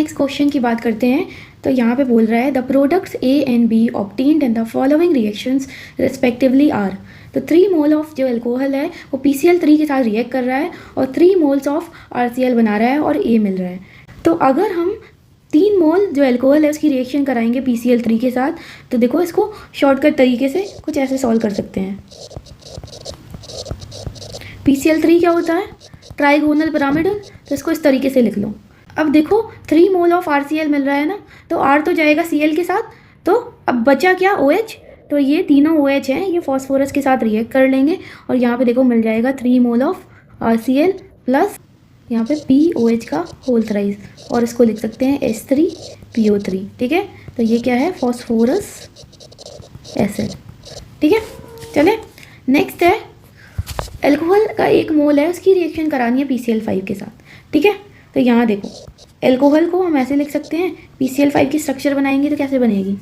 Next question की बात करते हैं। तो यहाँ पे बोल रहा है the products A and B obtained in the following reactions respectively are. तो 3 मोल ऑफ जो एल्कोहल है वो PCl3 के साथ रिएक्ट कर रहा है और 3 मोल्स ऑफ RCl बना रहा है और A मिल रहा है। तो अगर हम 3 मोल जो एल्कोहल है उसकी रिएक्शन कराएंगे PCl3 के साथ, तो देखो इसको शॉर्टकट तरीके से कुछ ऐसे सॉल्व कर सकते हैं। PCl3 क्या होता है? Trigonal pyramidal. तो इसको इस तरीके से लिख लो। अब देखो 3 मोल ऑफ RCl मिल रहा है ना, तो R तो जाएगा Cl के साथ, तो अब बचा क्या? OH। तो ये तीनों OH हैं, ये फॉस्फोरस के साथ रिएक्ट कर लेंगे और यहाँ पे देखो मिल जाएगा 3 मोल ऑफ RCl प्लस यहाँ पे POH का होल थ्राइस, और इसको लिख सकते हैं H3PO3। ठीक है, तो ये क्या है? Phosphorous acid. ठीक है, चले नेक्स्ट है एल्कोहल का 1 मोल है, उसकी रिएक्शन करानी है PCl5 के साथ। ठीक है, तो यहाँ देखो एल्कोहल को हम ऐसे लिख सकते हैं, PCl5 की स्ट्रक्चर बनाएंगे तो कैसे बनेगी?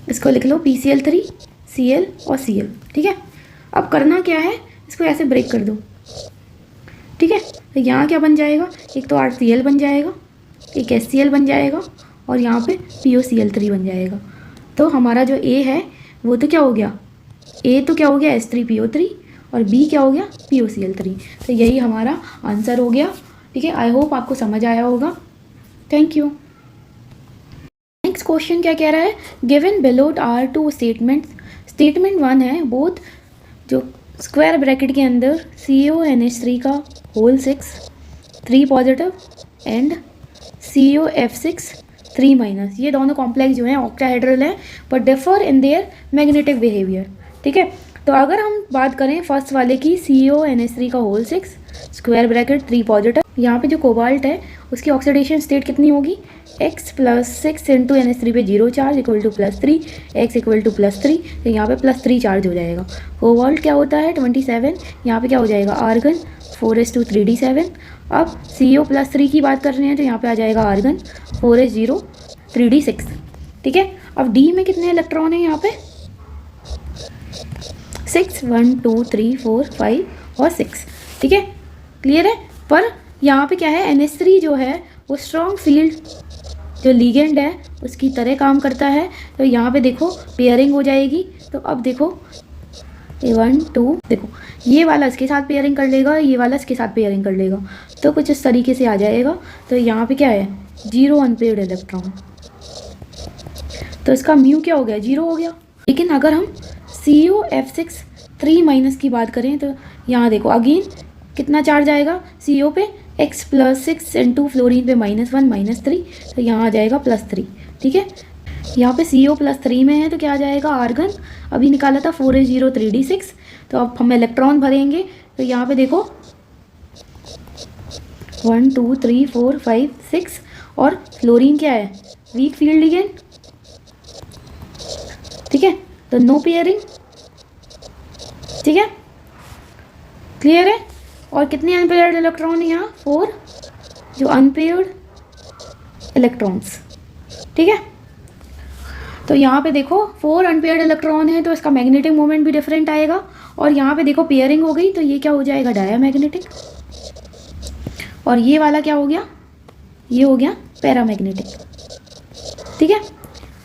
इसको लिख लो PCl3 Cl और Cl। ठीक है, अब करना क्या है? इसको ऐसे ब्रेक कर दो। ठीक है, तो यहाँ क्या बन जाएगा? एक तो RCl बन जाएगा, एक HCl बन जाएगा और यहाँ पे POCl3 बन जाएगा। तो हमारा जो A है वो तो क्या हो गया? A तो क्या हो गया? H3PO3 और B क्या हो गया? POCl3। तो यही हमारा आंसर हो गया। ठीक है, आई होप आपको समझ आया होगा। Thank you. नेक्स्ट क्वेश्चन क्या कह रहा है? Given below are 2 statements. Statement 1 है बोथ जो स्क्वायर ब्रैकेट के अंदर CONH3 का whole 6 3 positive and COF6 3 minus, ये दोनों कॉम्प्लेक्स जो हैं ऑक्टाहेड्रल हैं but differ in their magnetic behaviour. ठीक है, तो अगर हम बात करें फर्स्ट वाले की CONH3 का होल 6 स्क्वायर ब्रैकेट 3 पॉजिटिव, यहाँ पे जो कोबाल्ट है उसकी ऑक्सीडेशन स्टेट कितनी होगी? X + 6 × NH3 पे 0 charge equal to +3, X equal to +3, तो यहाँ पे +3 चार्ज हो जाएगा। कोबाल्ट क्या होता है? 27, यहाँ पे क्या हो जाएगा? Argon 4s2 3d7। अब CO+3 की बात कर रहे हैं तो यहाँ पे आ जाएगा आर्गन 4s0 3d6। ठीक है, अब D में कितने इलेक्ट्रॉन हैं? यहाँ पे 6 1 2 3 4 5 और 6। ठीक है, क्लियर है? पर यहाँ पे क्या है? NH3 जो है वो स्ट्रॉन्ग फील्ड जो लीगेंड है उसकी तरह काम करता है। तो यहाँ पे देखो पेयरिंग हो जाएगी। तो अब देखो 1 2, देखो ये वाला इसके साथ पेयरिंग कर लेगा, ये वाला इसके साथ पेयरिंग कर लेगा, तो कुछ इस तरीके से आ जाएगा। तो यहाँ पे क्या है? 0 अनपेयर्ड इलेक्ट्रॉन, तो इसका म्यू क्या हो गया? 0 हो गया। लेकिन अगर हम COF6 3 माइनस की बात करें तो यहाँ देखो अगेन कितना चार्ज आएगा CO पे? X + 6 × फ्लोरीन पे -1 -3, तो यहाँ आ जाएगा +3। ठीक है, यहाँ पे CO +3 में है तो क्या आ जाएगा? आर्गन अभी निकाला था 4s0 3d6। तो अब हम इलेक्ट्रॉन भरेंगे तो यहाँ पे देखो 1 2 3 4 5 6 और फ्लोरीन क्या है? Weak field ligand. ठीक है, तो नो पेयरिंग। ठीक है, क्लियर है? और कितने अनपेयर्ड इलेक्ट्रॉन यहाँ? 4 जो अनपेयर्ड इलेक्ट्रॉन्स। ठीक है, तो यहाँ पे देखो 4 अनपेयर्ड इलेक्ट्रॉन है तो इसका मैग्नेटिक मोमेंट भी डिफरेंट आएगा। और यहाँ पे देखो पेयरिंग हो गई तो ये क्या हो जाएगा? डायामैग्नेटिक। और ये वाला क्या हो गया? ये हो गया पैरामैग्नेटिक। ठीक है,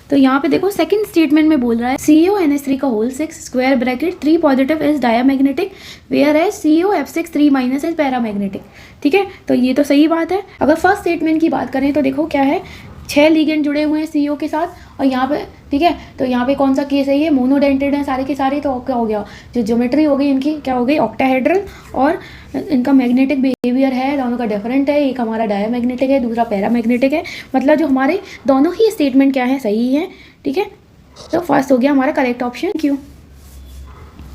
तो यहाँ पे देखो सेकंड स्टेटमेंट में बोल रहा है CONH3 का whole 6 square bracket 3 positive is diamagnetic whereas COF6 3 minus is paramagnetic. ठीक है, तो ये तो सही बात है। अगर फर्स्ट स्टेटमेंट की बात करें तो देखो क्या है? 6 लिगेंड जुड़े हुए हैं CO के साथ और यहाँ पे ठीक है, तो यहाँ पे कौन सा केस है? ये मोनोडेंटेड है सारे के सारे। तो क्या हो गया? जो ज्योमेट्री हो गई इनकी क्या हो गई? ऑक्टाहेड्रल। और इनका मैग्नेटिक बिहेवियर है दोनों का डिफरेंट है, एक हमारा डायामैग्नेटिक है दूसरा पैरामैग्नेटिक है। मतलब जो हमारे दोनों ही स्टेटमेंट क्या है? सही है। ठीक है, तो फर्स्ट हो गया हमारा करेक्ट ऑप्शन। Thank you.